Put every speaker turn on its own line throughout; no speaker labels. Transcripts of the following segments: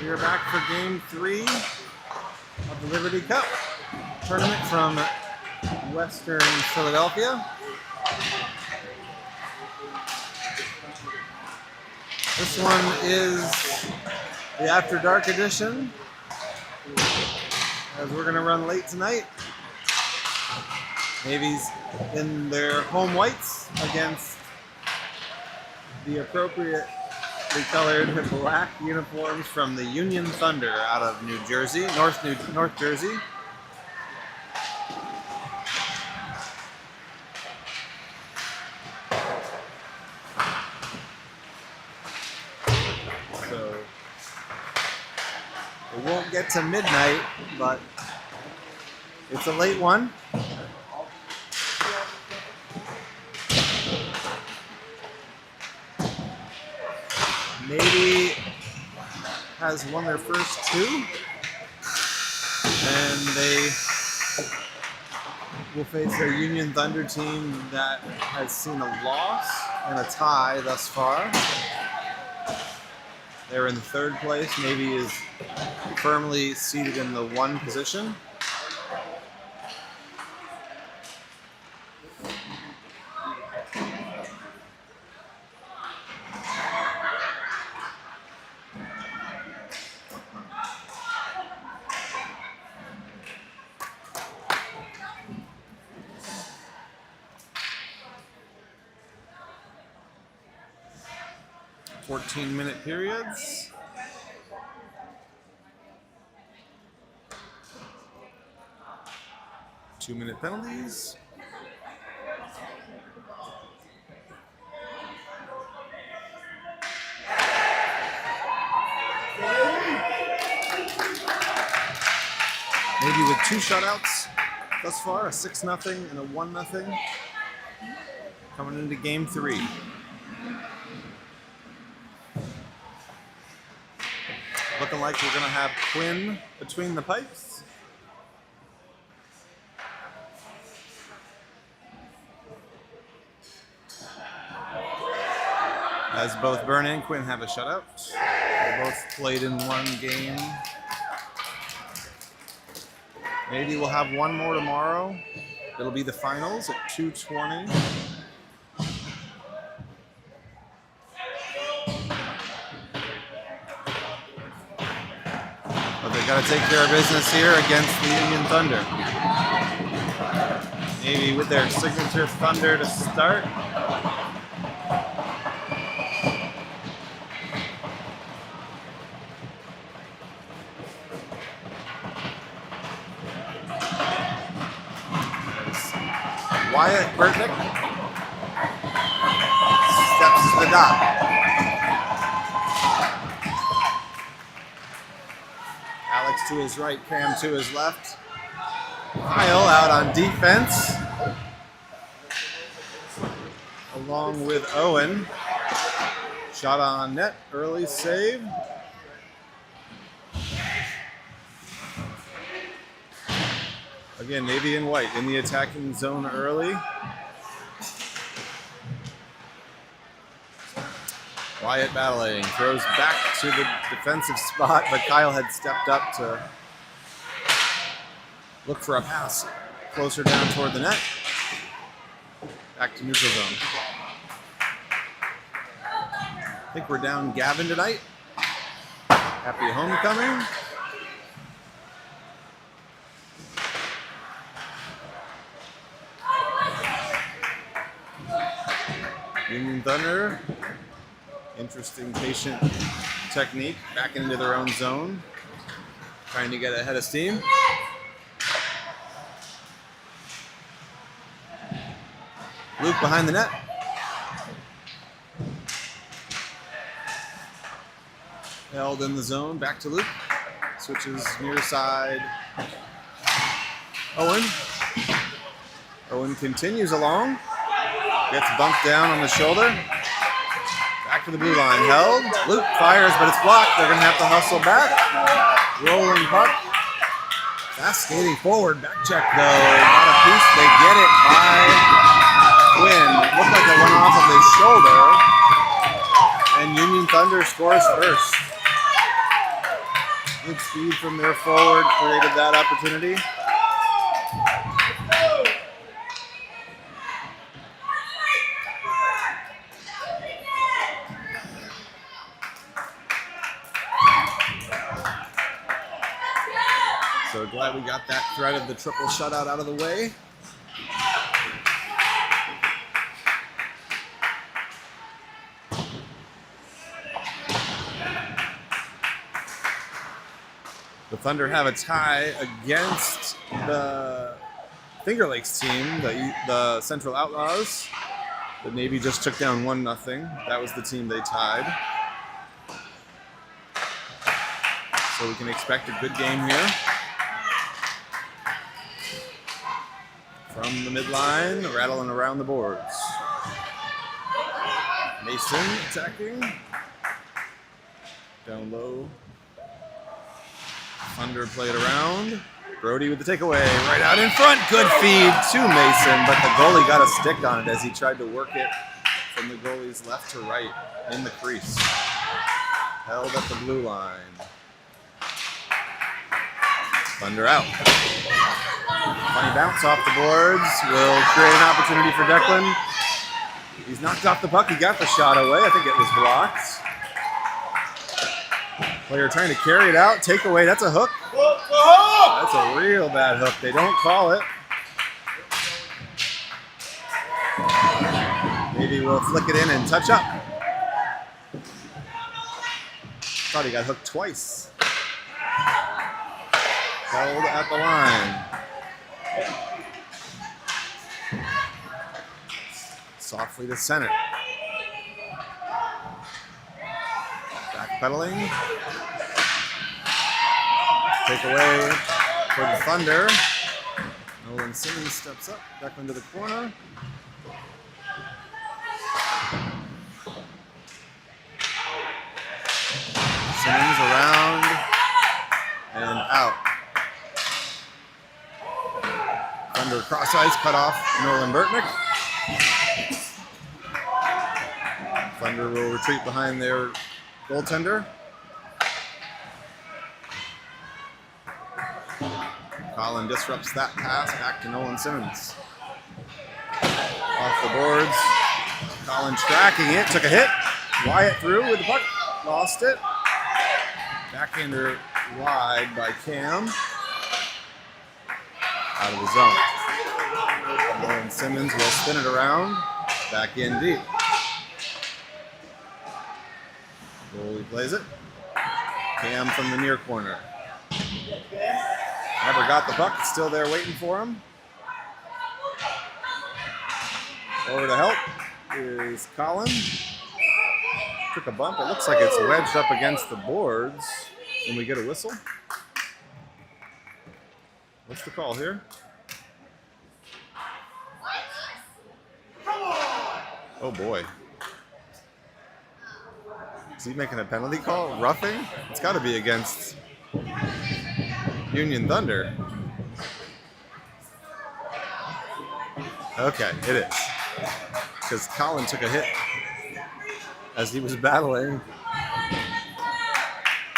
We are back for Game 3 of the Liberty Cup tournament from Western Philadelphia. This one is the After Dark edition, as we're going to run late tonight. Navy's in their home whites against the appropriate brightly colored black uniforms from the Union Thunder out of New Jersey, North Jersey. So it won't get to midnight, but it's a late one. Navy has won their first two, and they will face a Union Thunder team that has seen a loss and a tie thus far. They're in third place. Navy is firmly seated in the 1 position. Minute periods. Two-minute penalties. Maybe with 2 shutouts thus far, a 6-0 and a 1-0. Coming into game 3. Looking like we're going to have Quinn between the pipes. As both Byrne and Quinn have a shutout. They both played in 1 game. Maybe we'll have one more tomorrow. It'll be the finals at 2:20. Got to take care of business here against the Union Thunder. Navy with their signature Thunder to start. Wyatt Burtnick steps to the dot. Alex to his right, Cam to his left. Kyle out on defense, along with Owen. Shot on net, early save. Again, Navy and white in the attacking zone early. Wyatt battling, throws back to the defensive spot, but Kyle had stepped up to look for a pass closer down toward the net. Back to neutral zone. I think we're down Gavin tonight. Happy homecoming. Union Thunder. Interesting patient technique, back into their own zone, trying to get ahead of steam. Luke behind the net. Held in the zone, back to Luke. Switches near side. Owen. Owen continues along. Gets bumped down on the shoulder. Back to the blue line, held. Luke fires, but it's blocked. They're going to have to hustle back. Rolling puck. Fast skating forward. Back check, though. Not a piece. They get it by Quinn. Looked like it went off of his shoulder. And Union Thunder scores first. Good speed from their forward created that opportunity. So glad we got that threat of the triple shutout out of the way. The Thunder have a tie against the Finger Lakes team, the Central Outlaws. The Navy just took down 1-0. That was the team they tied. So we can expect a good game here. From the midline, rattling around the boards. Mason attacking. Down low. Thunder played around. Brody with the takeaway, right out in front. Good feed to Mason, but the goalie got a stick on it as he tried to work it from the goalie's left to right in the crease. Held at the blue line. Thunder out. Funny bounce off the boards will create an opportunity for Declan. He's knocked off the puck. He got the shot away. I think it was blocked. Player trying to carry it out. Take away. That's a hook. That's a real bad hook. They don't call it. Maybe we'll flick it in and touch up. Thought he got hooked twice. Held at the line. Softly to center. Backpedaling. Take away for the Thunder. Nolan Simmons steps up, back into the corner. Simmons around and out. Thunder cross ice, cut off Nolan Burtnick. Thunder will retreat behind their goaltender. Colin disrupts that pass, back to Nolan Simmons. Off the boards. Colin tracking it, took a hit. Wyatt through with the puck, lost it. Backhander wide by Cam. Out of the zone. Nolan Simmons will spin it around, back in deep. Goalie plays it. Cam from the near corner. Never got the puck, it's still there waiting for him. Over to help is Colin. Took a bump, it looks like it's wedged up against the boards. Can we get a whistle? What's the call here? Oh boy. Is he making a penalty call? Roughing? It's got to be against Union Thunder. Okay, it is. Because Colin took a hit as he was battling.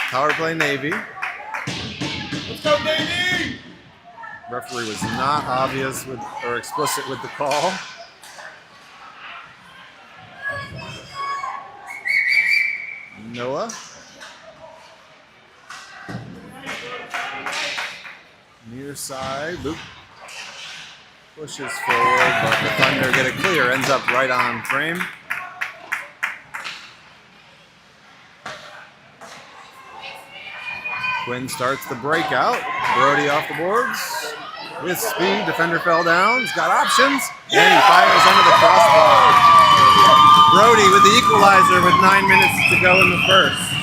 Power play Navy. Let's go Navy! Referee was not obvious with or explicit with the call. Noah. Near side, Luke pushes forward, but the Thunder get a clear, ends up right on frame. Quinn starts the breakout. Brody off the boards. With speed, defender fell down. He's got options, and he fires under the crossbar. Brody with the equalizer with 9 minutes to go in the first.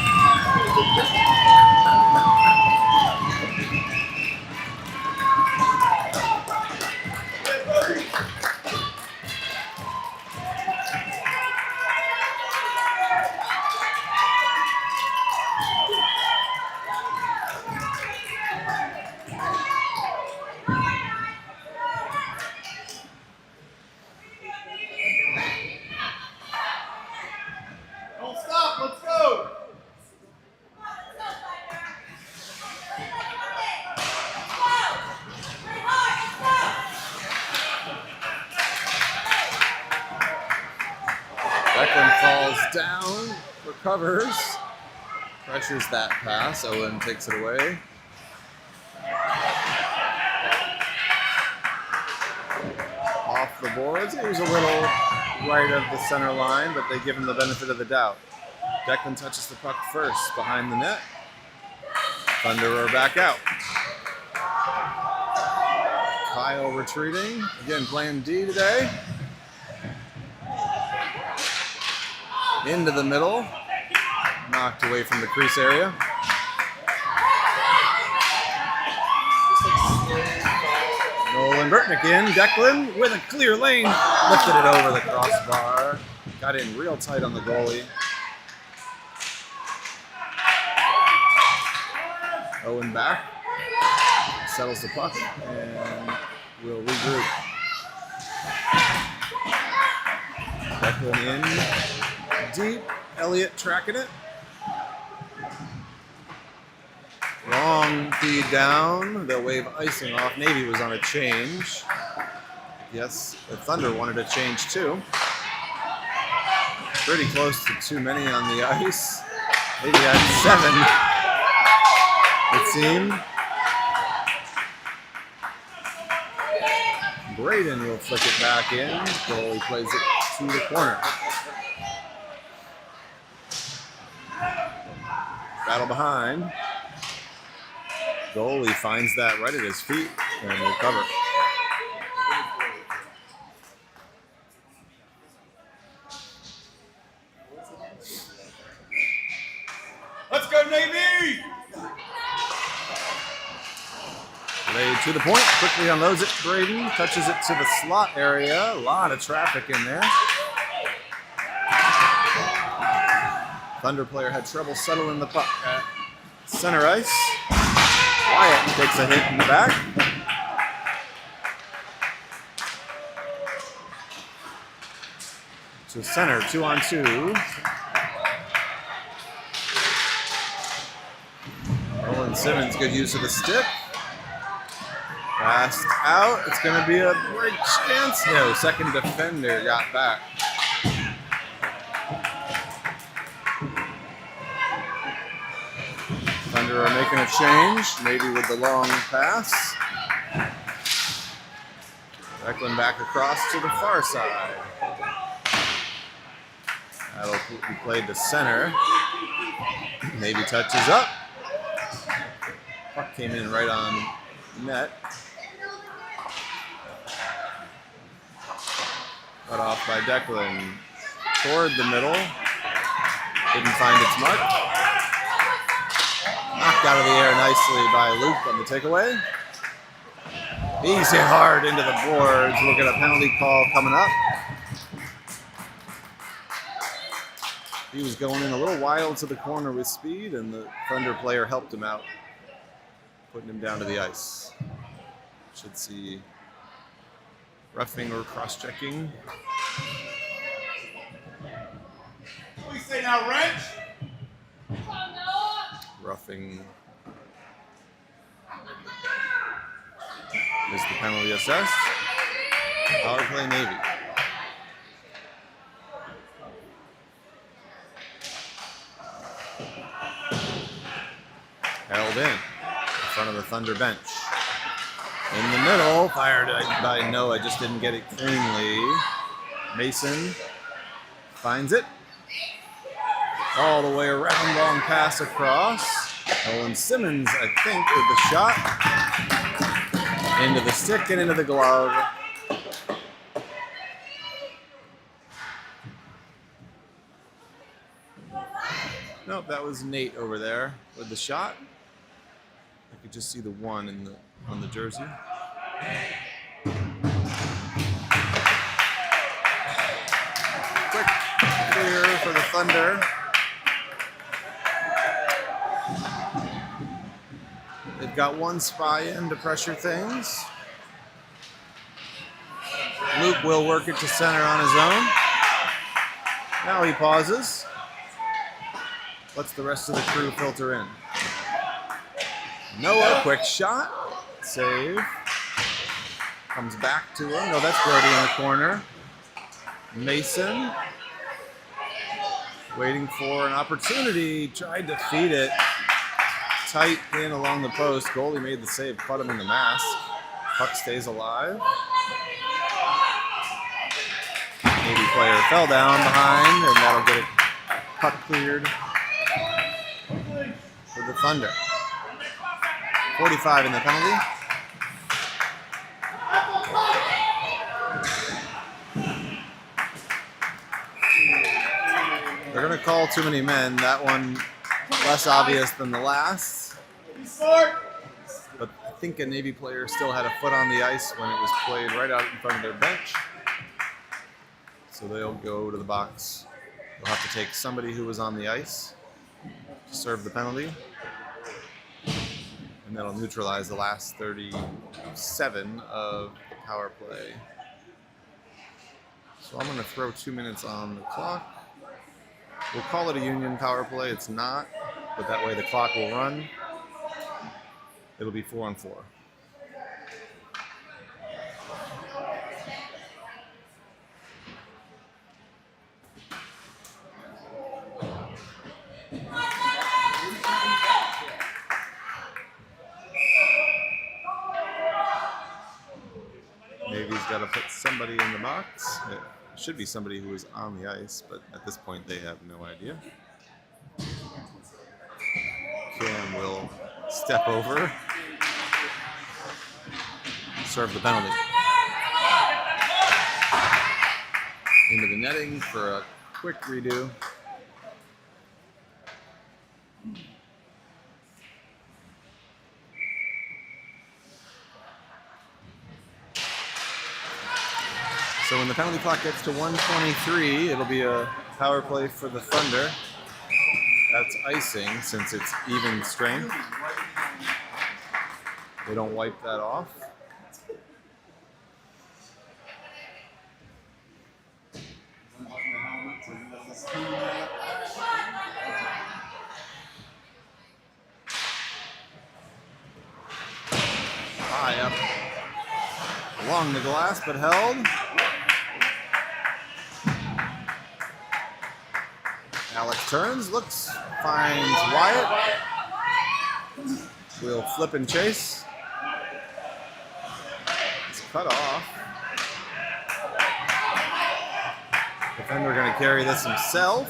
Declan falls down, recovers, pressures that pass. Owen takes it away. Off the boards. He was a little right of the center line, but they give him the benefit of the doubt. Declan touches the puck first behind the net. Thunder are back out. Kyle retreating. Again, playing D today. Into the middle. Knocked away from the crease area. Nolan Burtnick in. Declan with a clear lane. Lifted it over the crossbar. Got in real tight on the goalie. Owen back. Settles the puck and we'll regroup. Declan in deep. Elliott tracking it. Long feed down. They'll wave icing off. Navy was on a change. Yes, the Thunder wanted a change too. Pretty close to too many on the ice. Maybe had 7, it seemed. Braden will flick it back in. Goalie plays it to the corner. Battle behind. Goalie finds that right at his feet and will cover.
Let's go, Navy!
Laid to the point, quickly unloads it. Braden touches it to the slot area. A lot of traffic in there. Thunder player had trouble settling the puck at center ice. Wyatt takes a hit in the back. To center, 2-on-2. Nolan Simmons, good use of the stick. Passed out. It's going to be a break chance. No, second defender got back. Thunder are making a change, maybe with the long pass. Declan back across to the far side. That'll be played to center. Maybe touches up. Puck came in right on net. Cut off by Declan. Toward the middle. Didn't find its mark. Knocked out of the air nicely by Luke on the takeaway. He's hit hard into the boards. We'll get a penalty call coming up. He was going in a little wild to the corner with speed, and the Thunder player helped him out, putting him down to the ice. Should see roughing or cross-checking.
What do you say now, wrench?
Roughing is the penalty assessed. Power play Navy. Held in front of the Thunder bench. In the middle, fired by Noah, just didn't get it cleanly. Mason finds it. All the way around, long pass across. Nolan Simmons, I think, with the shot. Into the stick and into the glove. Nope, that was Nate over there with the shot. I could just see the 1 on the jersey. Quick clear for the Thunder. They've got 1 spy in to pressure things. Luke will work it to center on his own. Now he pauses. Lets the rest of the crew filter in. Noah, quick shot. Save. Comes back to him. No, that's Brody in the corner. Mason. Waiting for an opportunity. Tried to feed it. Tight in along the post. Goalie made the save. Put him in the mask. Puck stays alive. Navy player fell down behind, and that'll get it puck cleared for the Thunder. 45 in the penalty. They're going to call too many men. That one less obvious than the last. But I think a Navy player still had a foot on the ice when it was played right out in front of their bench. So they'll go to the box. They'll have to take somebody who was on the ice to serve the penalty. And that'll neutralize the last 37 of the power play. So I'm going to throw 2 minutes on the clock. We'll call it a Union power play. It's not, but that way the clock will run. It'll be 4-on-4. Navy's got to put somebody in the box. It should be somebody who is on the ice, but at this point they have no idea. Cam will step over, serve the penalty. Into the netting for a quick redo. So when the penalty clock gets to 1:23, it'll be a power play for the Thunder. That's icing since it's even strength. They don't wipe that off. High up along the glass, but held. Alex turns, looks, finds Wyatt. We'll flip and chase. It's cut off. Defender going to carry this himself.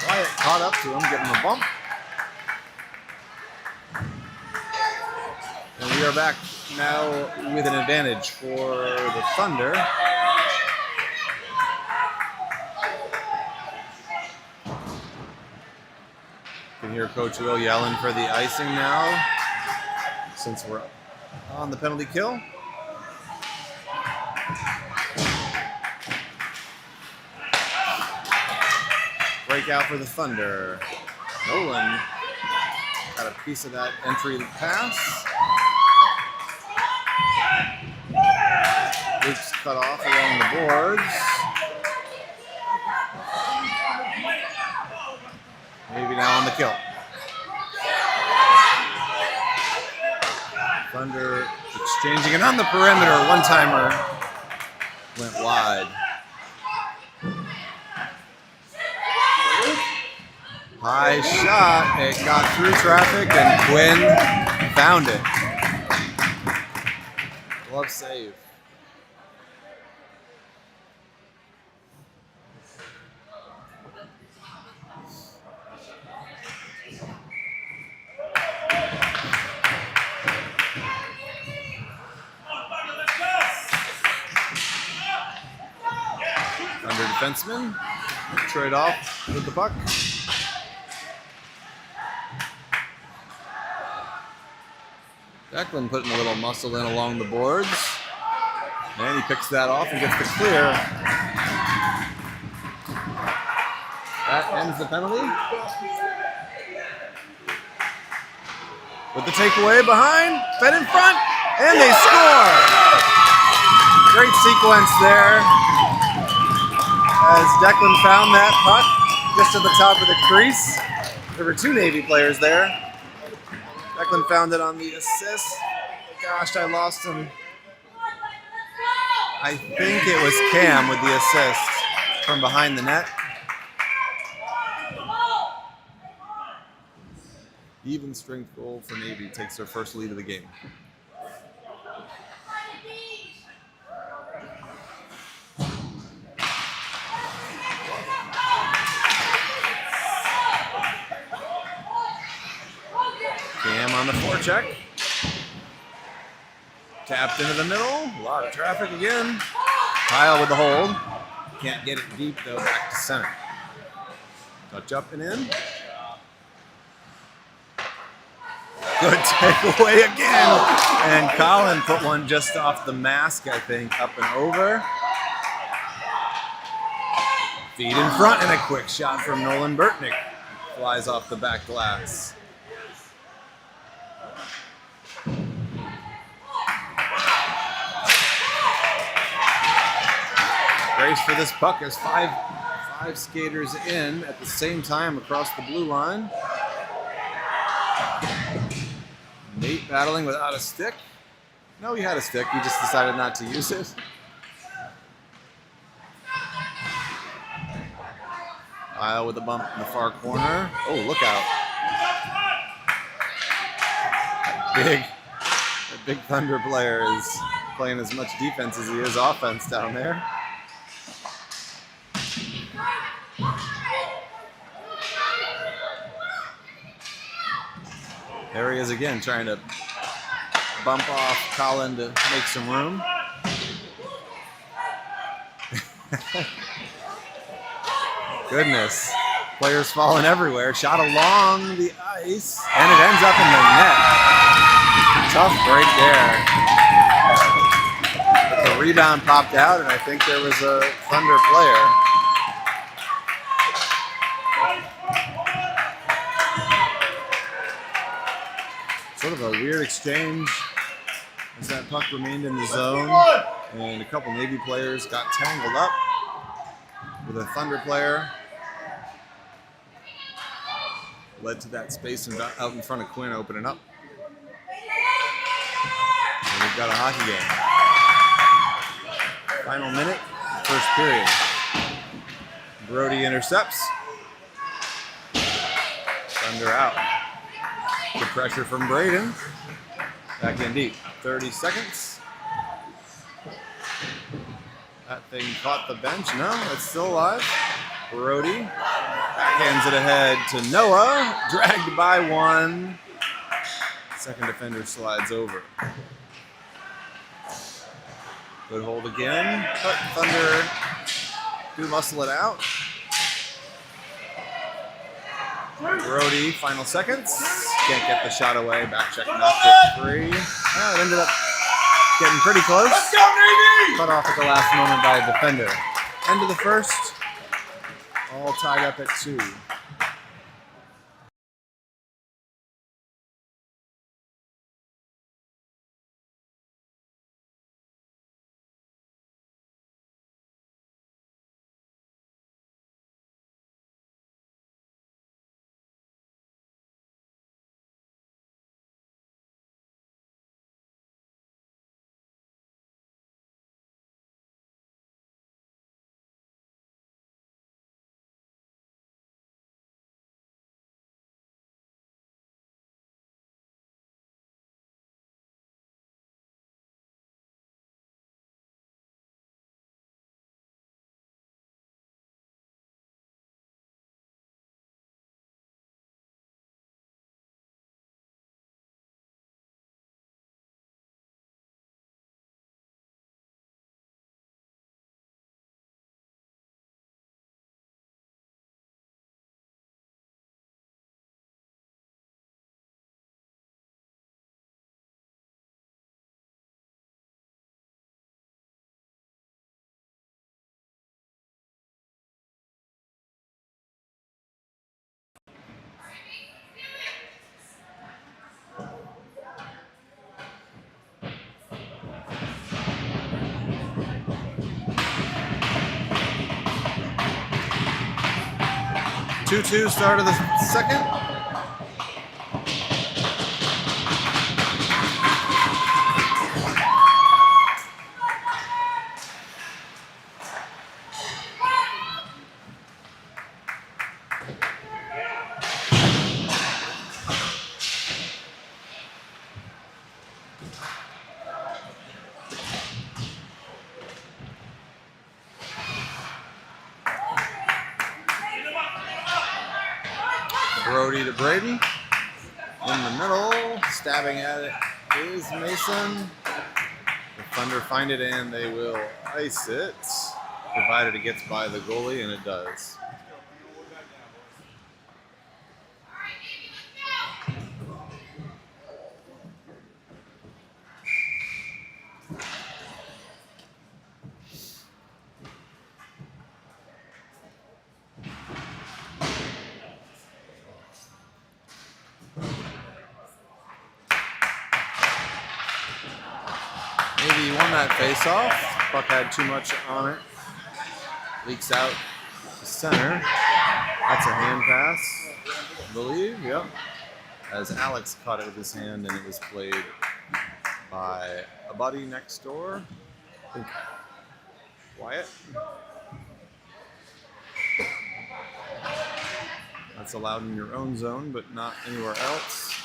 Wyatt caught up to him, give him a bump. And we are back now with an advantage for the Thunder. You can hear Coach Will yelling for the icing now, since we're on the penalty kill. Breakout for the Thunder. Nolan got a piece of that entry pass. Luke's cut off along the boards. Maybe now on the kill. Thunder exchanging it on the perimeter. One-timer went wide. High shot. It got through traffic and Quinn found it. Glove save. Under defenseman. Trade off with the puck. Declan putting a little muscle in along the boards. And he picks that off and gets the clear. That ends the penalty. With the takeaway behind, fed in front, and they score! Great sequence there. As Declan found that puck just at the top of the crease. There were two Navy players there. Declan found it on the assist. Gosh, I lost him. I think it was Cam with the assist from behind the net. Even strength goal for Navy takes their first lead of the game. Cam on the forecheck. Tapped into the middle. A lot of traffic again. Kyle with the hold. Can't get it deep though. Back to center. Touch up and in. Good takeaway again. And Colin put one just off the mask, I think, up and over. Feed in front and a quick shot from Nolan Burtnick. Flies off the back glass. Race for this puck as five skaters in at the same time across the blue line. Nate battling without a stick. No, he had a stick. He just decided not to use it. Kyle with a bump in the far corner. Oh, look out. That big Thunder player is playing as much defense as he is offense down there. There he is again, trying to bump off Colin to make some room. Goodness. Players falling everywhere. Shot along the ice, and it ends up in the net. Tough break there. But the rebound popped out, and I think there was a Thunder player. Sort of a weird exchange as that puck remained in the zone, and a couple Navy players got tangled up with a Thunder player. Led to that space out in front of Quinn opening up. And we've got a hockey game. Final minute, first period. Brody intercepts. Thunder out. Good pressure from Braden. Back in deep. 30 seconds. That thing caught the bench. No, it's still alive. Brody backhands it ahead to Noah. Dragged by one. Second defender slides over. Good hold again. But Thunder do muscle it out. Brody, final seconds. Can't get the shot away. Back check knocked it free. Oh, it ended up getting pretty close.
Let's go, Navy!
Cut off at the last moment by a defender. End of the first. All tied up at 2. Two start of the second. Brody to Braden. In the middle, stabbing at it is Mason. Thunder find it and they will ice it, provided it gets by the goalie, and it does. Navy won that face-off. Puck had too much on it. Leaks out to center. That's a hand pass, I believe. Yep. As Alex caught it with his hand, and it was played by a buddy next door. I think Wyatt. That's allowed in your own zone, but not anywhere else.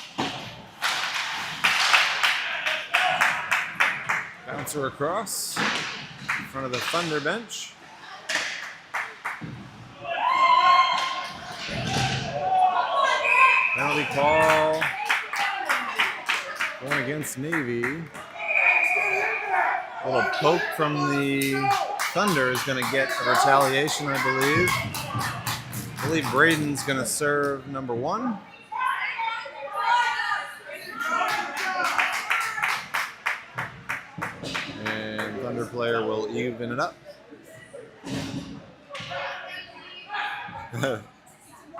Bouncer across in front of the Thunder bench. Penalty call going against Navy. A little poke from the Thunder is going to get a retaliation, I believe. I believe Braden's going to serve number 1. And Thunder player will even it up.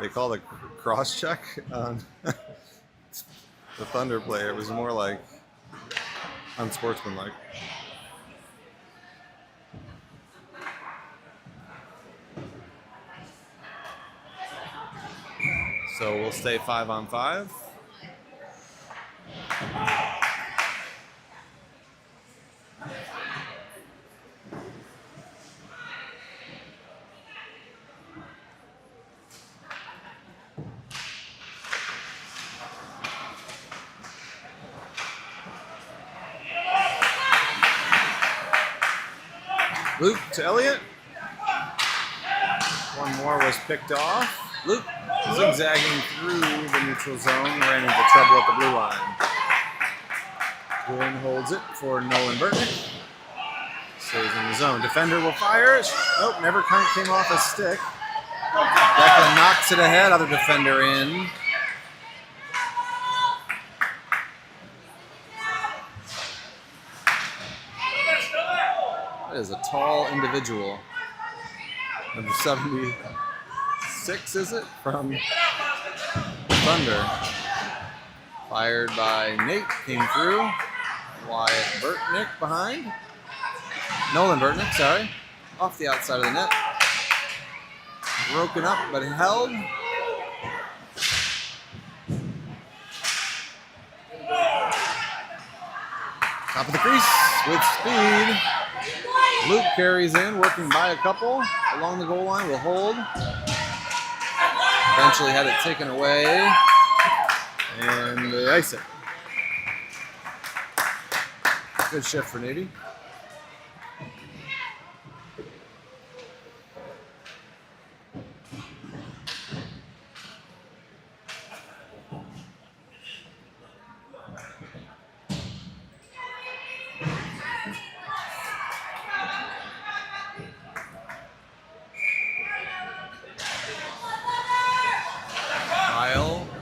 They call the cross check on the Thunder player. It was more like unsportsmanlike. So we'll stay 5-on-5. Luke to Elliott. One more was picked off. Luke zigzagging through the neutral zone, ran into trouble at the blue line. Gwynn holds it for Nolan Burtnick. Stays in the zone. Defender will fire. Nope, never came off a stick. Declan knocks it ahead. Other defender in. That is a tall individual. Number 76, is it? From Thunder. Fired by Nate. Came through. Wyatt Burtnick behind. Nolan Burtnick, sorry. Off the outside of the net. Broken up, but held. Top of the crease with speed. Luke carries in, working by a couple along the goal line. Will hold. Eventually had it taken away, and they ice it. Good shift for Navy.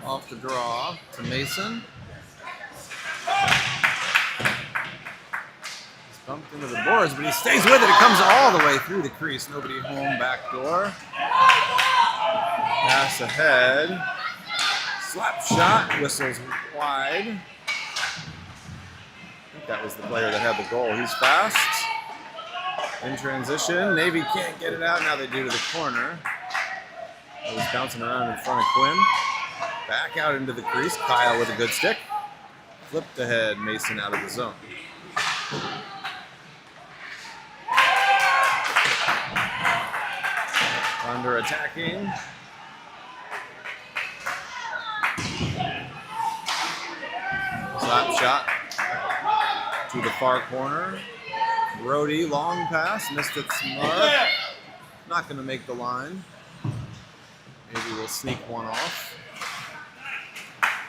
Off the draw to Mason. He's bumped into the boards, but he stays with it. It comes all the way through the crease. Nobody home, back door. Pass ahead. Slap shot, whistles wide. I think that was the player that had the goal. He's fast. In transition, Navy can't get it out. Now they do to the corner. It was bouncing around in front of Quinn. Back out into the crease. Kyle with a good stick. Flipped ahead. Mason out of the zone. Thunder attacking. Slap shot to the far corner. Brody, long pass. Missed its mark. Not going to make the line. Maybe we'll sneak one off.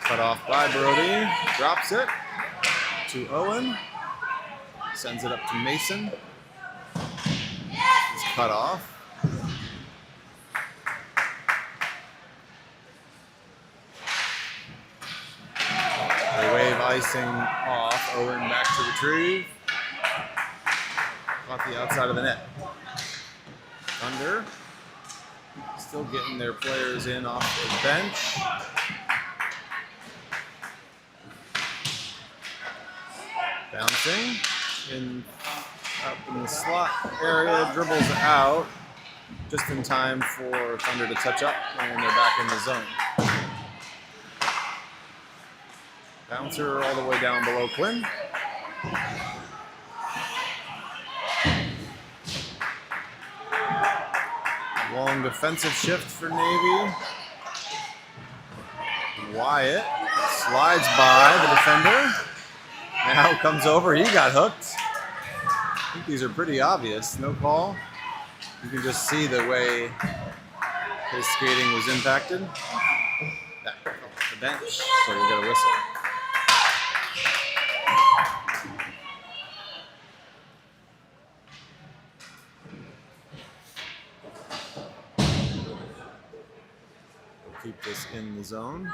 Cut off by Brody. Drops it to Owen. Sends it up to Mason. He's cut off. They wave icing off. Owen back to retrieve. Off the outside of the net. Thunder still getting their players in off the bench. Bouncing up in the slot area, dribbles out just in time for Thunder to touch up, and they're back in the zone. Bouncer all the way down below Quinn. Long defensive shift for Navy. Wyatt slides by the defender. Now comes over. He got hooked. I think these are pretty obvious. No call. You can just see the way his skating was impacted. Back off the bench, so we'll get a whistle. Keep this in the zone.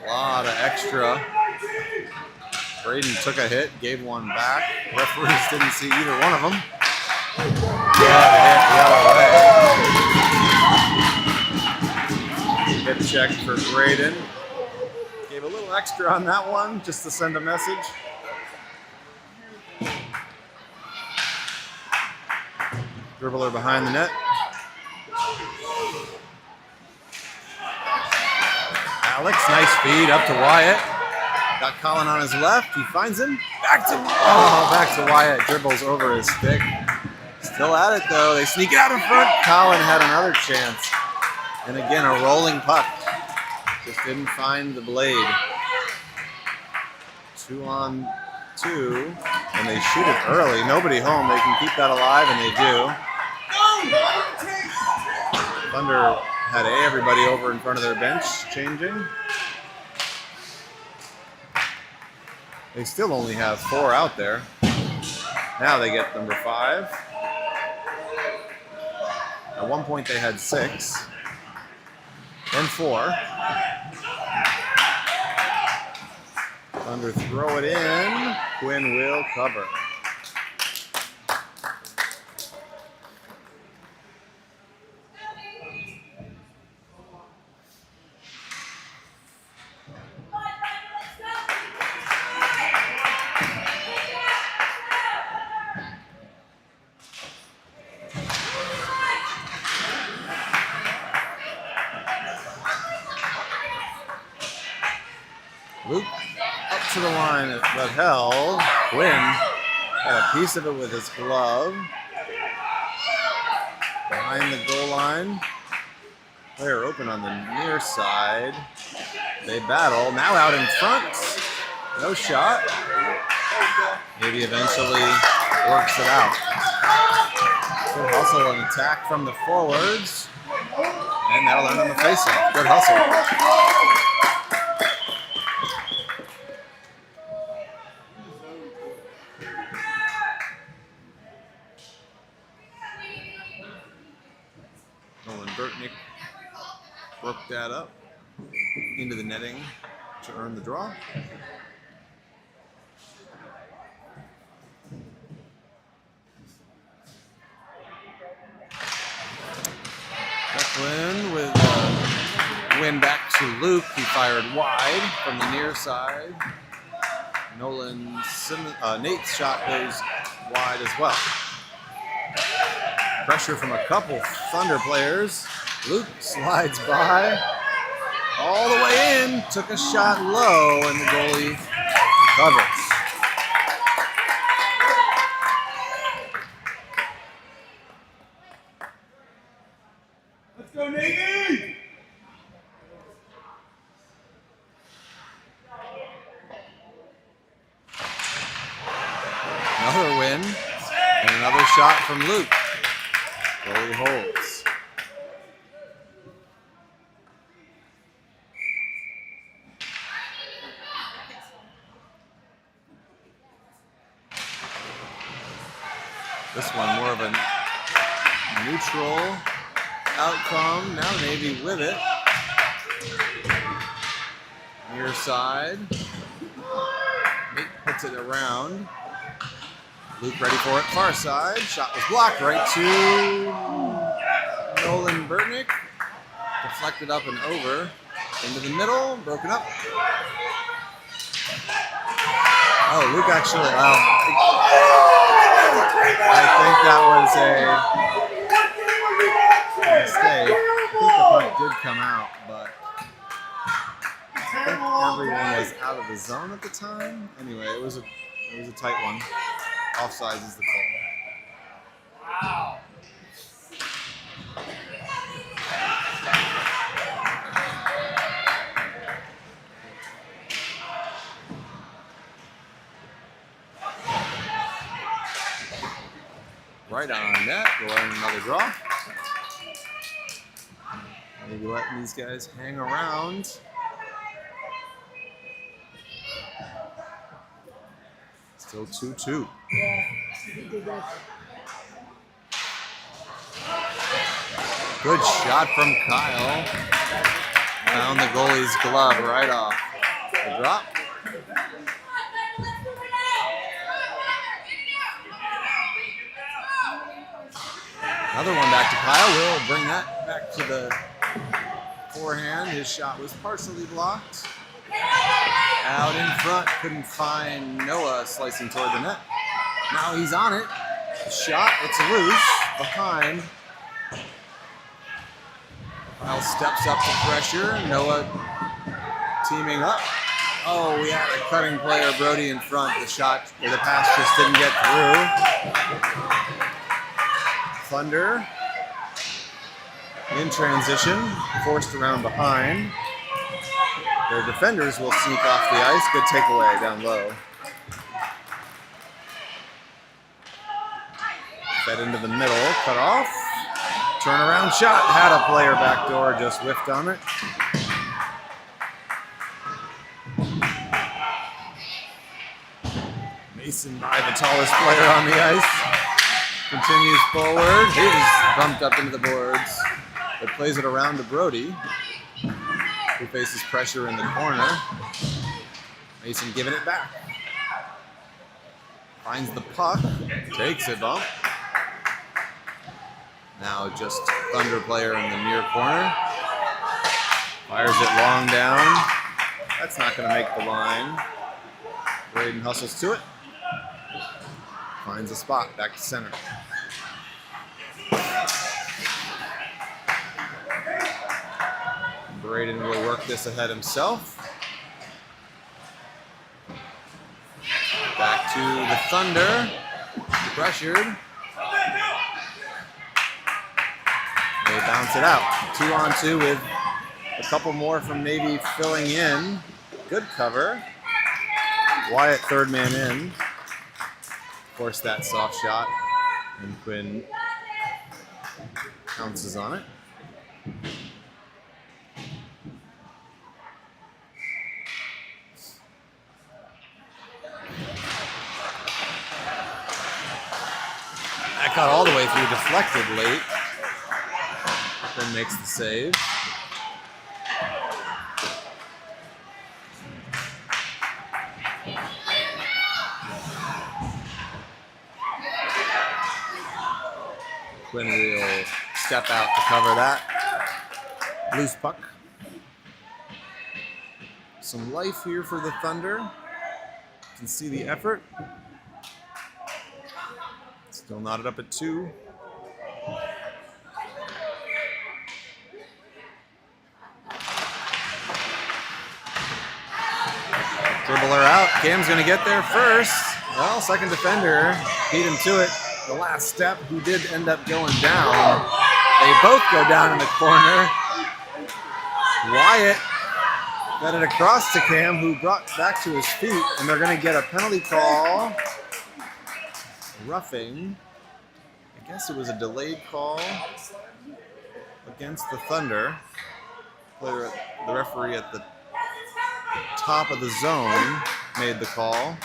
A lot of extra. Braden took a hit, gave one back. Referees didn't see either one of them. Yeah, hit the other way. Hit check for Braden. Gave a little extra on that one just to send a message. Dribbler behind the net. Alex, nice feed up to Wyatt. Got Colin on his left. He finds him. Back to Wyatt. Dribbles over his stick. Still at it though. They sneak it out in front. Colin had another chance. And again, a rolling puck. Just didn't find the blade. 2-on-2. And they shoot it early. Nobody home. They can keep that alive, and they do. Thunder had everybody over in front of their bench changing. They still only have 4 out there. Now they get number 5. At one point they had 6. Then 4. Thunder throw it in. Quinn will cover. Luke up to the line, but held. Quinn got a piece of it with his glove. Behind the goal line. Player open on the near side. They battle. Now out in front. No shot. Maybe eventually works it out. Good hustle and attack from the forwards. And that'll end on the faceoff. Good hustle. Nolan Burtnick broke that up into the netting to earn the draw. Declan with a win back to Luke. He fired wide from the near side. Nate's shot goes wide as well. Pressure from a couple Thunder players. Luke slides by all the way in, took a shot low, and the goalie covers.
Let's go, Navy!
Another win. And another shot from Luke. Goalie holds. This one more of a neutral outcome. Now Navy with it. Near side. Nate puts it around. Luke ready for it. Far side. Shot was blocked right to Nolan Burtnick. Deflected up and over. Into the middle. Broken up. Oh, Luke actually. I think that was a mistake. I think the punt did come out, but I think everyone was out of the zone at the time. Anyway, it was a tight one. Offsides is the call.
Wow.
Right on net. We'll learn another draw. Maybe letting these guys hang around. Still 2-2. Good shot from Kyle. Found the goalie's glove right off the drop. Another one back to Kyle. We'll bring that back to the forehand. His shot was partially blocked. Out in front, couldn't find Noah slicing toward the net. Now he's on it. Shot, it's loose, behind. Kyle steps up to pressure. Noah teaming up. Oh, we had a cutting player, Brody, in front. The shot, or the pass just didn't get through. Thunder in transition, forced around behind. Their defenders will sneak off the ice. Good takeaway down low. Fed into the middle, cut off. Turnaround shot, had a player backdoor, just whiffed on it. Mason by the tallest player on the ice. Continues forward. He's bumped up into the boards, but plays it around to Brody, who faces pressure in the corner. Mason giving it back. Finds the puck, takes it bump. Now just Thunder player in the near corner. Fires it long down. That's not going to make the line. Braden hustles to it. Finds a spot, back to center. Braden will work this ahead himself. Back to the Thunder. Pressured. They bounce it out. 2-on-2 with a couple more from Navy filling in. Good cover. Wyatt third man in. Forced that soft shot, and Quinn pounces on it. That got all the way through, deflected late. Quinn makes the save. Quinn will step out to cover that. Loose puck. Some life here for the Thunder. You can see the effort. Still knotted up at 2. Dribbler out. Cam's going to get there first. Well, second defender beat him to it. The last step, who did end up going down. They both go down in the corner. Wyatt got it across to Cam, who brought back to his feet, and they're going to get a penalty call. Roughing I guess it was a delayed call against the Thunder. The referee at the top of the zone made the call.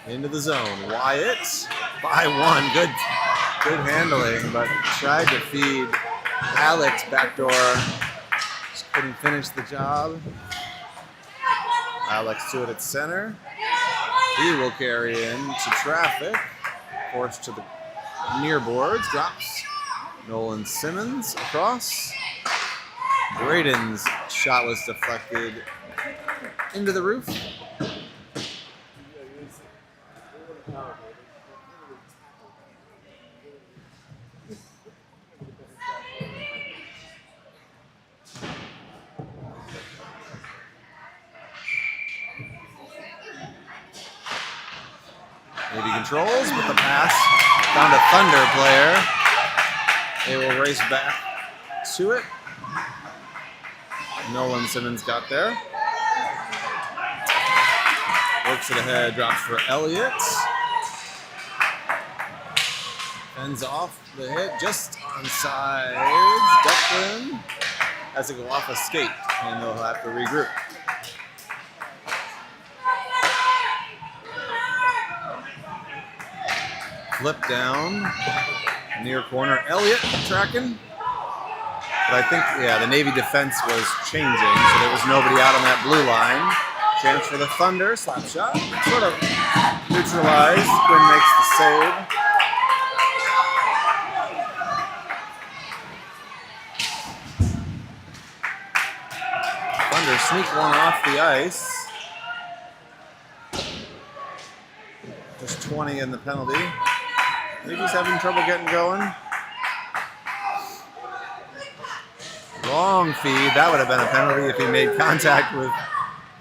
Into the zone. Wyatt by one. Good handling, but tried to feed Alex backdoor. Just couldn't finish the job. Alex to it at center. He will carry into traffic. Forced to the near boards. Drops. Nolan Simmons across. Braden's shot was deflected into the roof. Navy controls with the pass. Found a Thunder player. They will race back to it. Nolan Simmons got there. Works it ahead, drops for Elliott. Fends off the hit, just on sides. Declan has to go off a skate, and they'll have to regroup. Flip down, near corner. Elliott tracking. But I think, yeah, the Navy defense was changing, so there was nobody out on that blue line. Chance for the Thunder, slap shot. Sort of neutralized. Quinn makes the save. Thunder sneak one off the ice. Just 20 in the penalty. Navy's having trouble getting going. Long feed. That would have been a penalty if he made contact with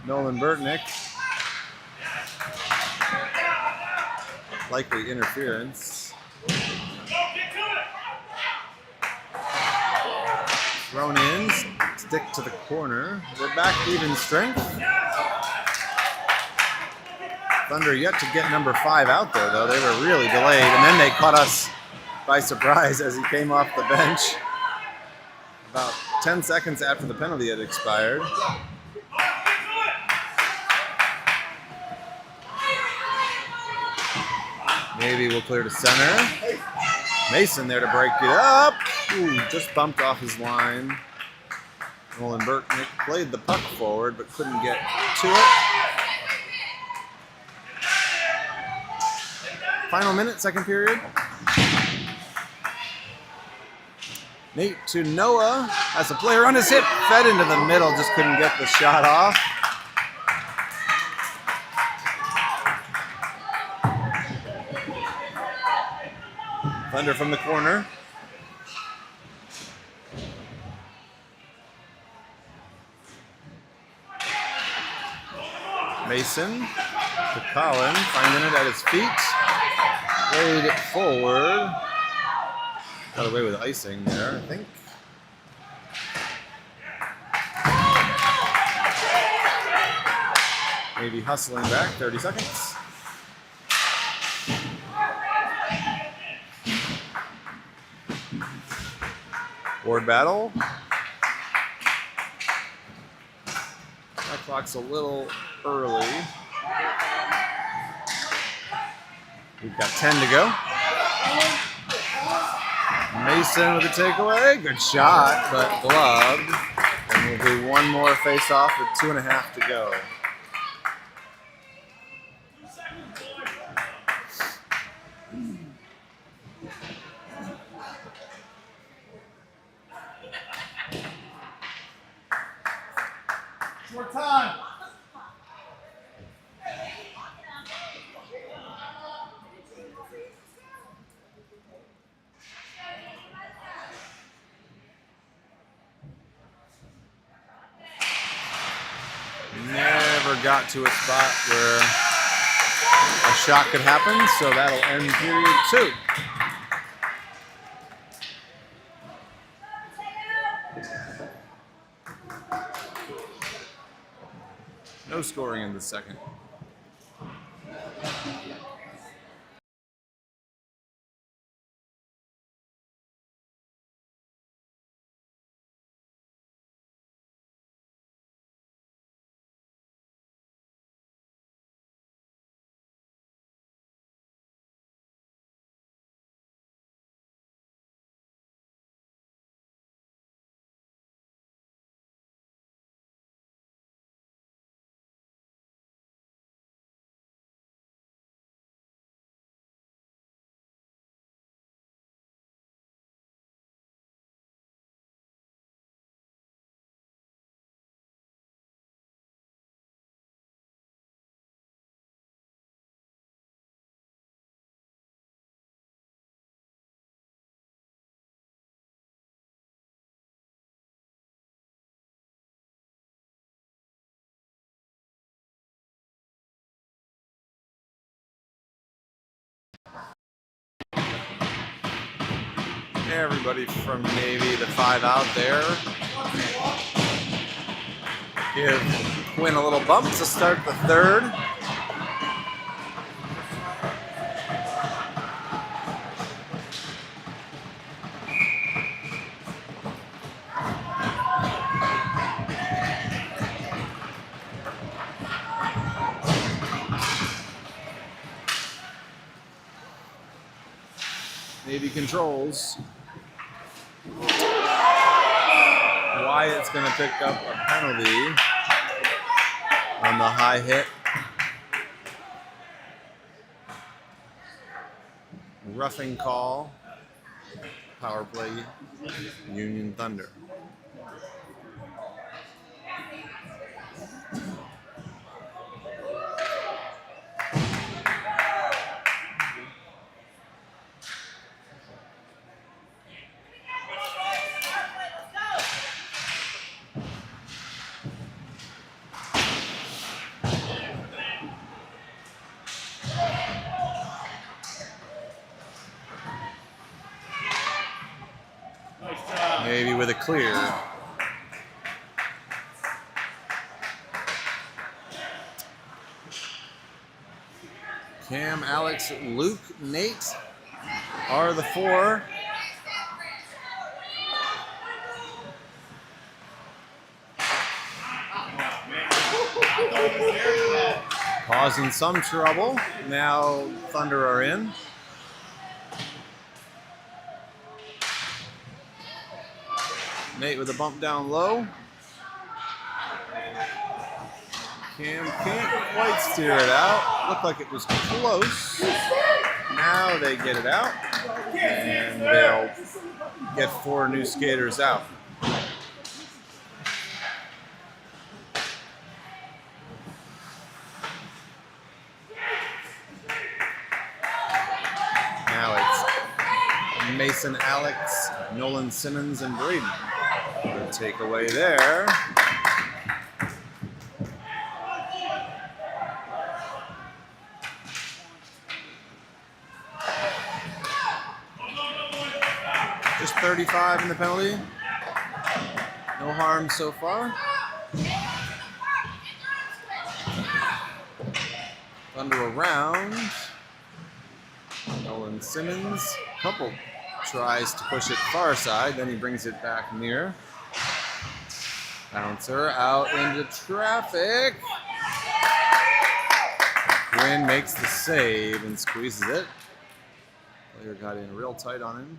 Nolan Burtnick. Likely interference. Thrown in. Stick to the corner. We're back even strength. Thunder yet to get number 5 out there, though. They were really delayed, and then they caught us by surprise as he came off the bench about 10 seconds after the penalty had expired. Maybe we'll clear to center. Mason there to break it up. Ooh, just bumped off his line. Nolan Burtnick played the puck forward, but couldn't get to it. Final minute, second period. Nate to Noah. Has a player on his hip. Fed into the middle. Just couldn't get the shot off. Thunder from the corner. Mason to Colin. Finding it at his feet. Played it forward. Got away with icing there, I think. Maybe hustling back, 30 seconds. Board battle. That clock's a little early. We've got 10 to go. Mason with a takeaway. Good shot, but gloved. And we'll do one more face-off with 2.5 to go.
Short time.
got to a spot where a shot could happen, so that'll end period 2. No scoring in the second. Everybody from Navy, the 5 out there. Give Quinn a little bump to start the third. Navy controls. Wyatt's going to pick up a penalty on the high hit. Roughing call. Power play, Union Thunder. Maybe with a clear. Cam, Alex, Luke, Nate are the 4. Causing some trouble. Now Thunder are in. Nate with a bump down low. Cam can't quite steer it out. Looked like it was close. Now they get it out. And they'll get 4 new skaters out. Now it's Mason, Alex, Nolan Simmons, and Braden. Good takeaway there. Just 35 in the penalty. No harm so far. Thunder around. Nolan Simmons. Couple tries to push it far side, then he brings it back near. Bouncer out into traffic. Quinn makes the save and squeezes it. Player got in real tight on him.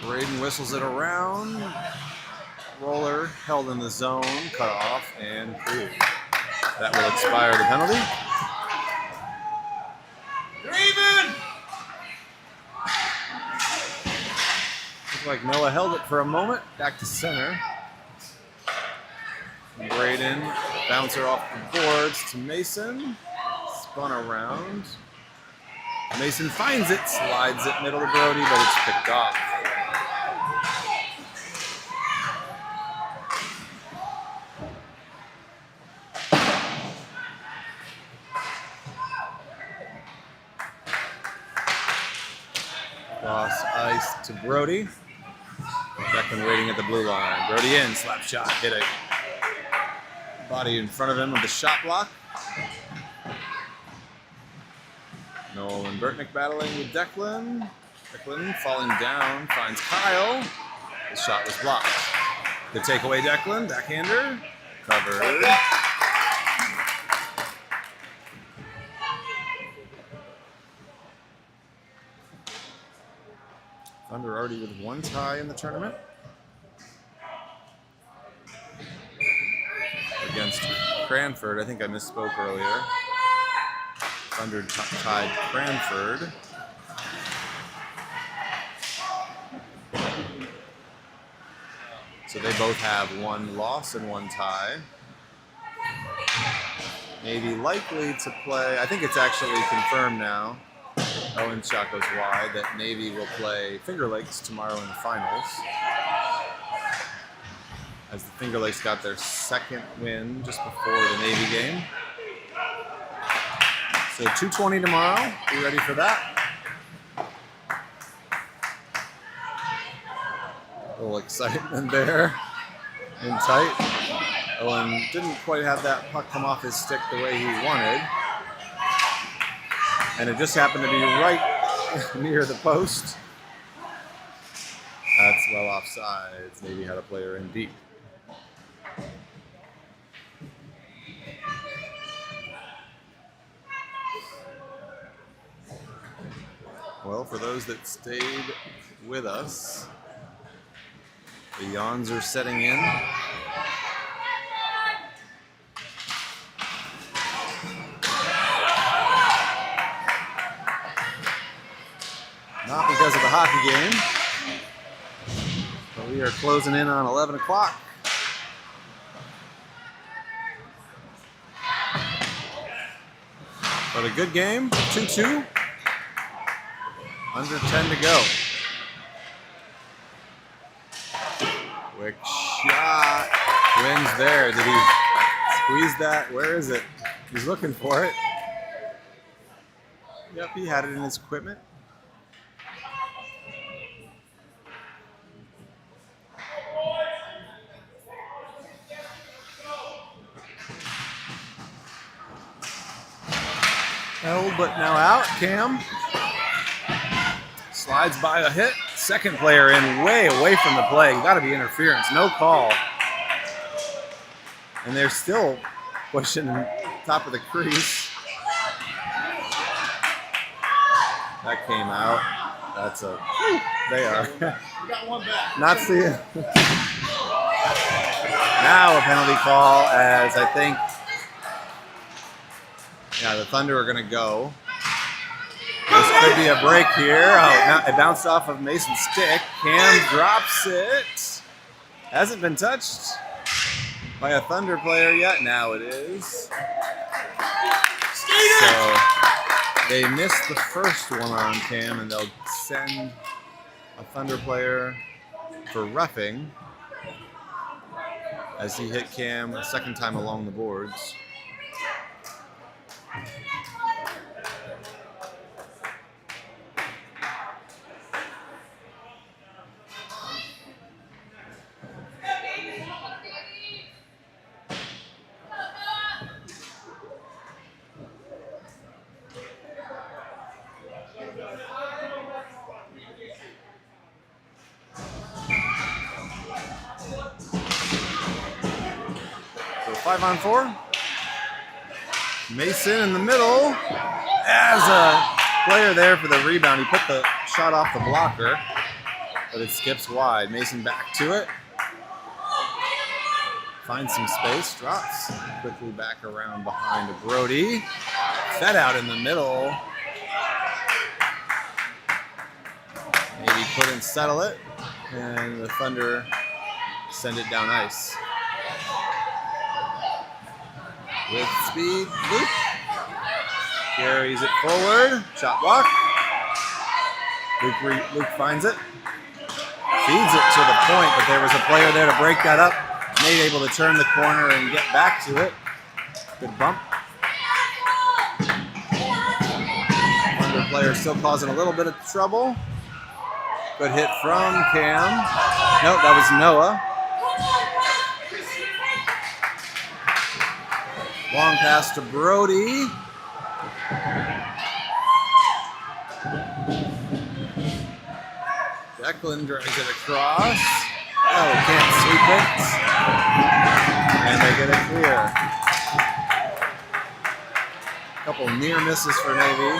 Braden whistles it around. Roller held in the zone, cut off, and cleared. That will expire the penalty.
You're even!
Looked like Noah held it for a moment. Back to center. Braden, bouncer off the boards to Mason. Spun around. Mason finds it, slides it middle to Brody, but it's picked off. Cross ice to Brody. Declan waiting at the blue line. Brody in, slap shot, hit it. Body in front of him with the shot block. Nolan Burtnick battling with Declan. Declan falling down, finds Kyle. The shot was blocked. The takeaway Declan, backhander, covered. Thunder already with one tie in the tournament. Against Cranford, I think I misspoke earlier. Thunder tied Cranford. So they both have one loss and one tie. Navy likely to play, I think it's actually confirmed now. Owen shot goes wide that Navy will play Finger Lakes tomorrow in the finals. As the Finger Lakes got their second win just before the Navy game. So 2:20 tomorrow. Be ready for that. A little excitement there. In tight. Owen didn't quite have that puck come off his stick the way he wanted. And it just happened to be right near the post. That's well offsides. Navy had a player in deep. Well, for those that stayed with us, the yawns are setting in. Not because of the hockey game, but we are closing in on 11 o'clock. But a good game, 2-2. Under 10 to go. Quick shot. Wins there. Did he squeeze that? Where is it? He's looking for it. Yep, he had it in his equipment. Held, but now out. Cam slides by a hit. Second player in, way away from the play. Got to be interference. No call. And they're still pushing top of the crease. That came out. That's a. They are.
We got one back.
Not seeing. Now a penalty call, as I think. Yeah, the Thunder are going to go. This could be a break here. Oh, it bounced off of Mason's stick. Cam drops it. Hasn't been touched by a Thunder player yet. Now it is. So they missed the first one on Cam, and they'll send a Thunder player for roughing as he hit Cam a second time along the boards. So 5-on-4. Mason in the middle. As a player there for the rebound. He put the shot off the blocker, but it skips wide. Mason back to it. Finds some space, drops quickly back around behind to Brody. Fed out in the middle. Maybe couldn't settle it. And the Thunder send it down ice. With speed, Luke carries it forward. Shot block. Luke finds it. Feeds it to the point, but there was a player there to break that up. Nate able to turn the corner and get back to it. Good bump. Thunder player still causing a little bit of trouble. Good hit from Cam. Nope, that was Noah. Long pass to Brody. Declan drags it across. Oh, can't sweep it. And they get it clear. A couple near misses for Navy.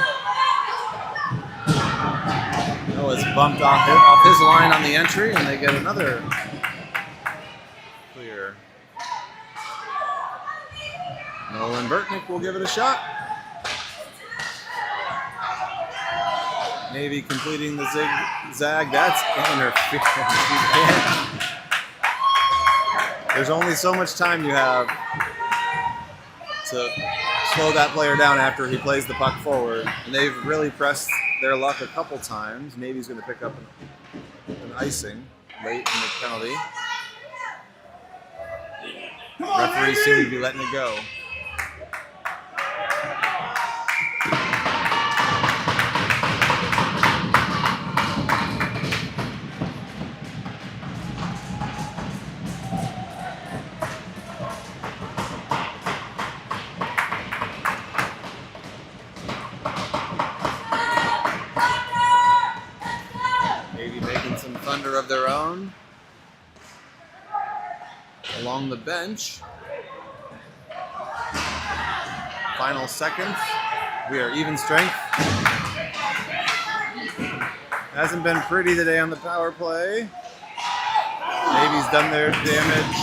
Noah's bumped off his line on the entry, and they get another clear. Nolan Burtnick will give it a shot. Navy completing the zigzag. That's interference. There's only so much time you have to slow that player down after he plays the puck forward. And they've really pressed their luck a couple times. Navy's going to pick up an icing late in the penalty. Referee seems to be letting it go. Thunder of their own along the bench. Final seconds. We are even strength. Hasn't been pretty today on the power play. Navy's done their damage.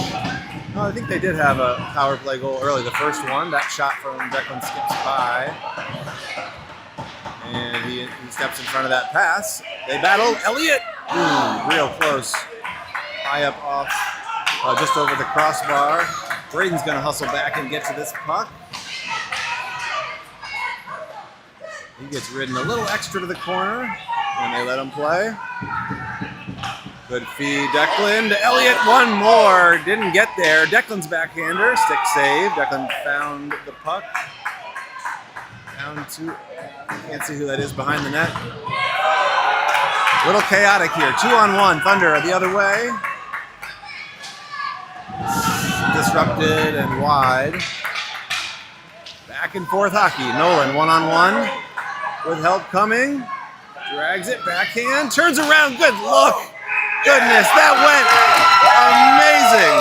Oh, I think they did have a power play goal early. The first one, that shot from Declan skips by. And he steps in front of that pass. They battle. Elliott! Ooh, real close. High up off, just over the crossbar. Braden's going to hustle back and get to this puck. He gets ridden a little extra to the corner, and they let him play. Good feed, Declan to Elliott. One more. Didn't get there. Declan's backhander. Stick save. Declan found the puck. Down to, can't see who that is behind the net. Little chaotic here. 2-on-1. Thunder the other way. Disrupted and wide. Back and forth hockey. Nolan 1-on-1 with help coming. Drags it backhand. Turns around. Good look. Goodness, that went amazing.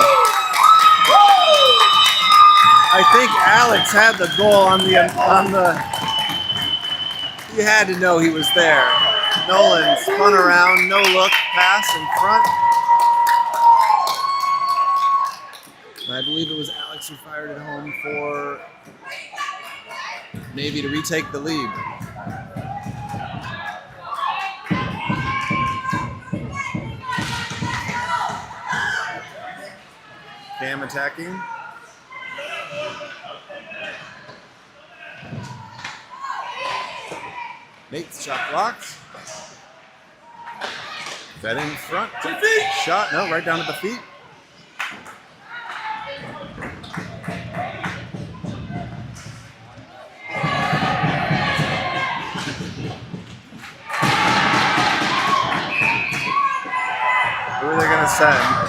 I think Alex had the goal on the. He had to know he was there. Nolan spun around, no look, pass in front. And I believe it was Alex who fired it home for Navy to retake the lead. Cam attacking. Nate's shot blocked. Fed in front. Shot, no, right down at the feet. Who are they going to send?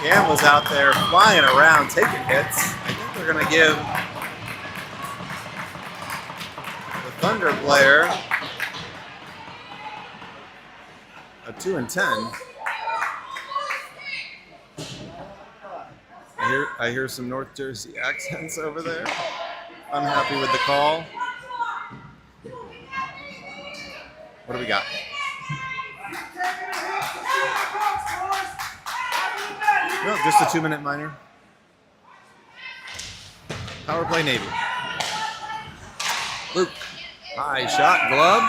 Cam was out there flying around, taking hits. I think they're going to give the Thunder player a 2-10. I hear some North Jersey accents over there. Unhappy with the call. What do we got? No, just a 2-minute minor. Power play Navy. Luke. High shot, glove.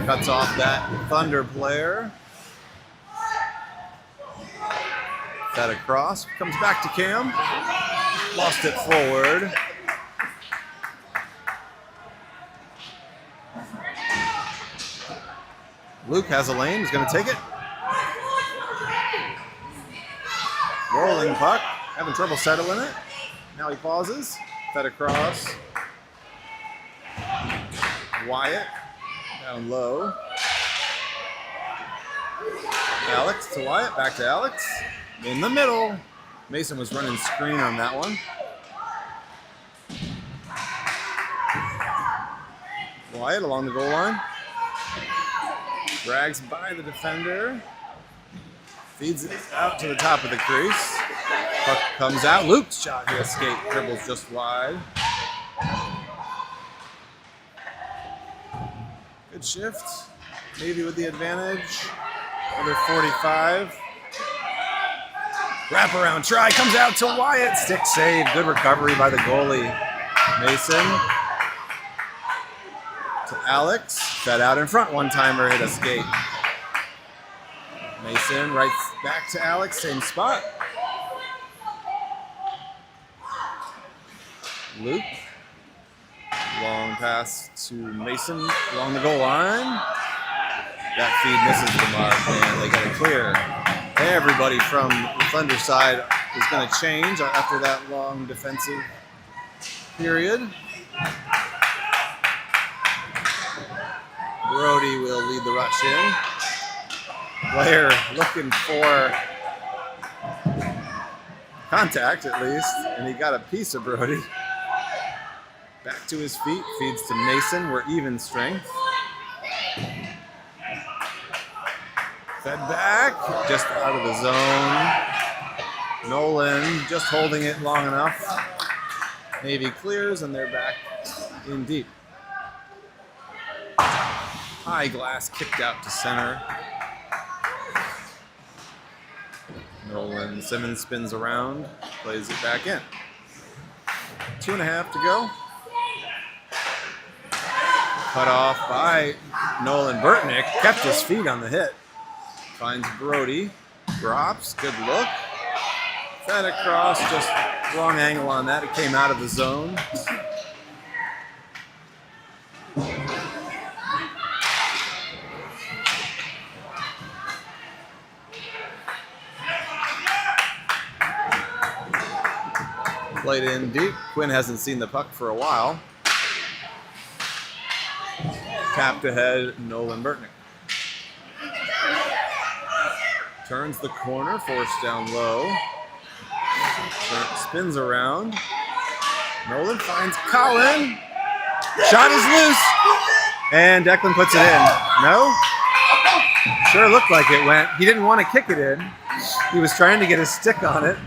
Cuts off that Thunder player. That across. Comes back to Cam. Lost it forward. Luke has a lane. He's going to take it. Rolling puck. Having trouble settling it. Now he pauses. Fed across. Wyatt. Down low. Alex to Wyatt. Back to Alex. In the middle. Mason was running screen on that one. Wyatt along the goal line. Drags by the defender. Feeds it out to the top of the crease. Puck comes out. Luke's shot. He escaped. Dribbles just wide. Good shift. Navy with the advantage. Under 45. Wraparound try. Comes out to Wyatt. Stick save. Good recovery by the goalie. Mason. To Alex. Fed out in front. One-timer hit escape. Mason right back to Alex. Same spot. Luke. Long pass to Mason along the goal line. That feed misses the mark, and they got it clear. Everybody from the Thunder side is going to change after that long defensive period. Brody will lead the rush in. Player looking for contact at least, and he got a piece of Brody. Back to his feet, feeds to Mason. We're even strength. Fed back, just out of the zone. Nolan just holding it long enough. Navy clears, and they're back in deep. High glass kicked out to center. Nolan Simmons spins around, plays it back in. 2.5 to go. Cut off by Nolan Burtnick. Kept his feet on the hit. Finds Brody. Drops. Good look. Fed across. Just wrong angle on that. It came out of the zone. Played in deep. Quinn hasn't seen the puck for a while. Tapped ahead, Nolan Burtnick. Turns the corner, forced down low. Spins around. Nolan finds Colin. Shot is loose. And Declan puts it in. No? Sure looked like it went. He didn't want to kick it in. He was trying to get his stick on it.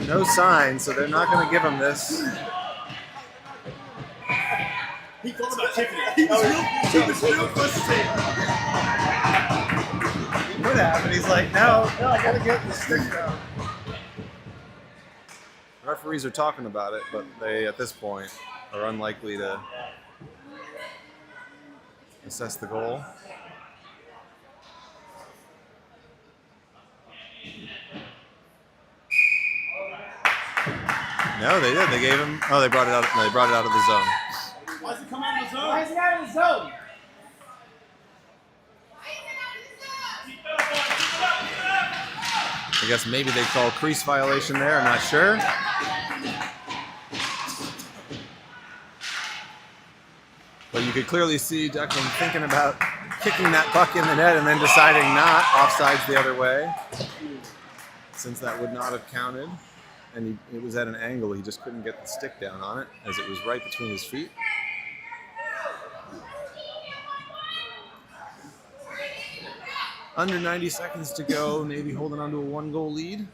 No sign, so they're not going to give him this.
He thought about kicking it. He was real close to taking it.
He would have, but he's like, no, I got to get the stick down. Referees are talking about it, but they, at this point, are unlikely to assess the goal. No, they did. They gave him. Oh, they brought it out. No, they brought it out of the zone.
Why is it coming out of the zone?
Why is it out of the zone?
I guess maybe they call crease violation there. I'm not sure. But you could clearly see Declan thinking about kicking that puck in the net and then deciding not. Offsides the other way, since that would not have counted. And it was at an angle. He just couldn't get the stick down on it as it was right between his feet. Under 90 seconds to go. Navy holding on to a 1-goal lead.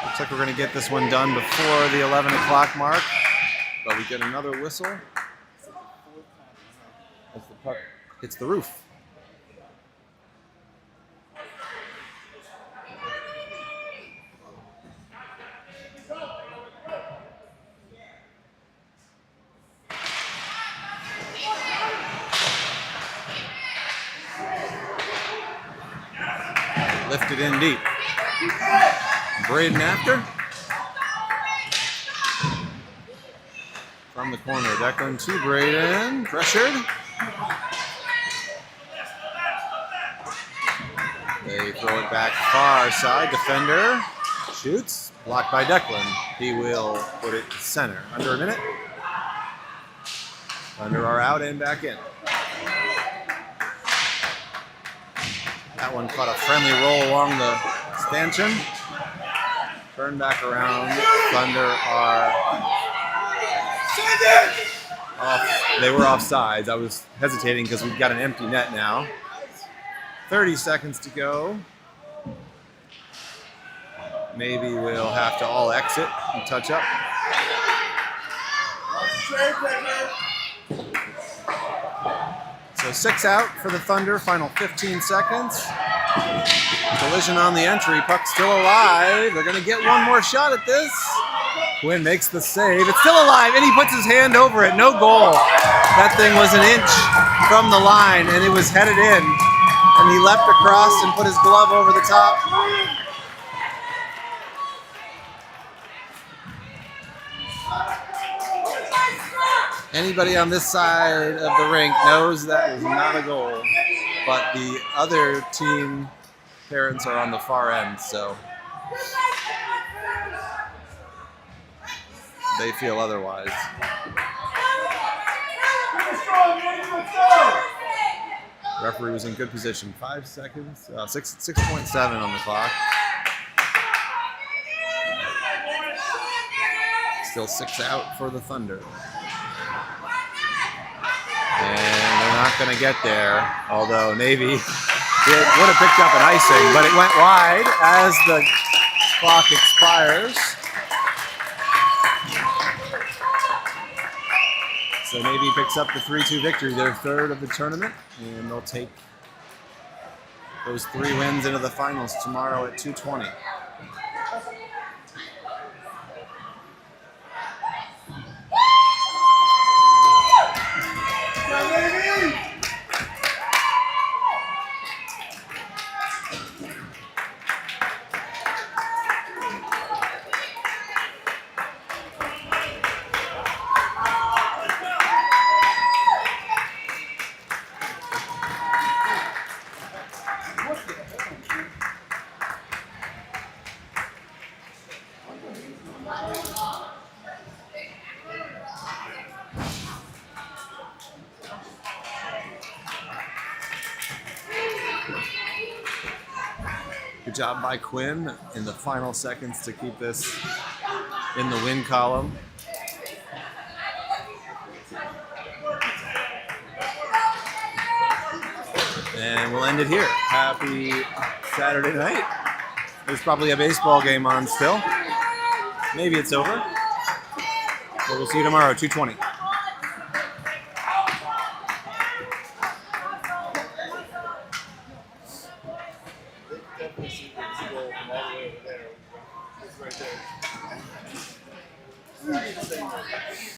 Looks like we're going to get this one done before the 11 o'clock mark. But we get another whistle as the puck hits the roof. Lifted in deep. Braden after. From the corner, Declan to Braden. Pressured. They throw it back far side. Defender shoots. Blocked by Declan. He will put it to center. Under a minute. Thunder are out and back in. That one caught a friendly roll along the stanchion. Turn back around. Thunder are off. They were offsides. I was hesitating because we've got an empty net now. 30 seconds to go. Maybe we'll have to all exit and touch up. So 6 out for the Thunder, final 15 seconds. Collision on the entry, puck still alive. They're gonna get one more shot at this. Quinn makes the save, it's still alive, and he puts his hand over it, no goal. That thing was an inch from the line, and it was headed in. And he leapt across and put his glove over the top. Anybody on this side of the rink knows that is not a goal, but the other team parents are on the far end, so they feel otherwise. Referee was in good position. 5 seconds, 6.7 on the clock. Still 6 out for the Thunder. And they're not going to get there, although Navy would have picked up an icing, but it went wide as the clock expires. So Navy picks up the 3-2 victory, their third of the tournament, and they'll take those 3 wins into the finals tomorrow at 2:20. Good job by Quinn in the final seconds to keep this in the win column. And we'll end it here. Happy Saturday night. There's probably a baseball game on still. Maybe it's over. But we'll see you tomorrow, 2:20.